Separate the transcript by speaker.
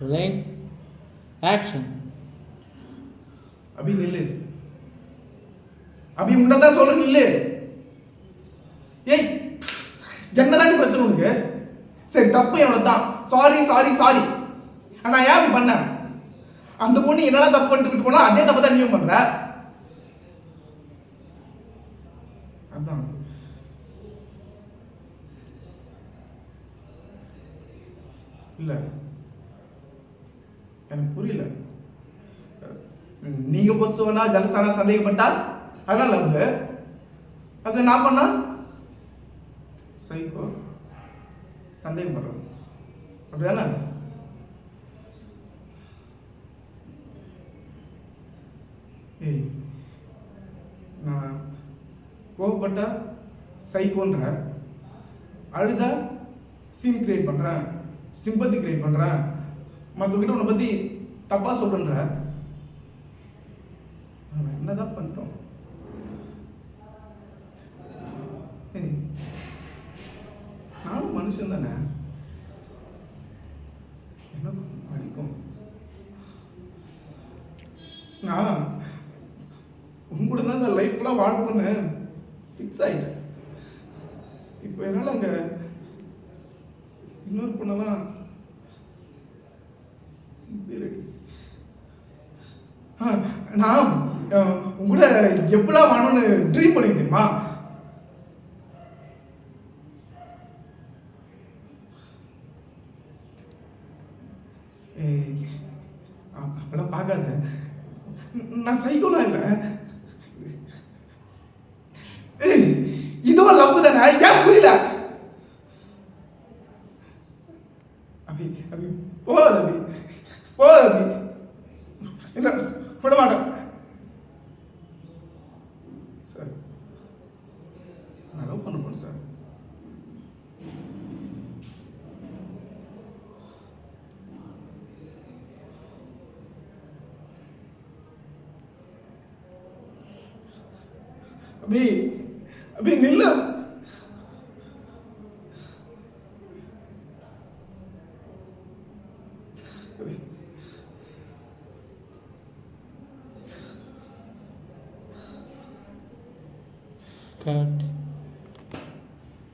Speaker 1: Rolling. Action.
Speaker 2: அபி நில்லு. அபி முன்னதான் சொல்ற நில்லு. ஏய் என்னதான் பிரச்சனை உனக்கு? சரி தப்பு என்னோட தான். Sorry sorry sorry. ஆனா ஏன் இப்படி பண்ண? அந்த பொண்ணு என்னடா தப்பு பண்ணிட்டு போனா அதே தப்பு தான் நீயும் பண்ற. அதான் இல்ல எனக்கு புரியல. நீங்க பொசுவனா ஜலசானா சந்தேகப்பட்டா அதான் லவ். அது நான் பண்ணா சைக்கோ சந்தேகப்படுறோம் அப்படிதானே? ஏய் நான் கோவப்பட்டா சைக்கோன்ற, அழுதா சீன் கிரியேட் பண்றேன், சிம்பத்தி கிரியேட் பண்றேன், மற்றவங்கிட்ட உன்னை பத்தி தப்பா சொல்றேன்ற. நம்ம என்னதான் பண்ணிட்டோம்? நானும் மனுஷன் தானே, என்ன படிக்கும். நான் உங்கூட தான் இந்த லைஃப்லாம் வாழ்ப்போன்னு ஃபிக்ஸ் ஆகிட்டேன். இப்போ என்னால் அங்கே இன்னொரு பொண்ணெல்லாம் நான் உங்கூட எப்பெல்லாம் வாழணும்னு ட்ரீம் பண்ணி தெரியுமா? அப்பெல்லாம் பார்க்காத, நான் சைக்கோலாம் இல்லை. இதுவும் லவ் தானே, ஏன் புரியல? அபி அபி போகாத, அபி போகாத, அபி இல்லை விட மாட்டேன் சார். நான் லவ் பண்ண போறேன் சார். அபி அபி நில்ல.
Speaker 1: Cut.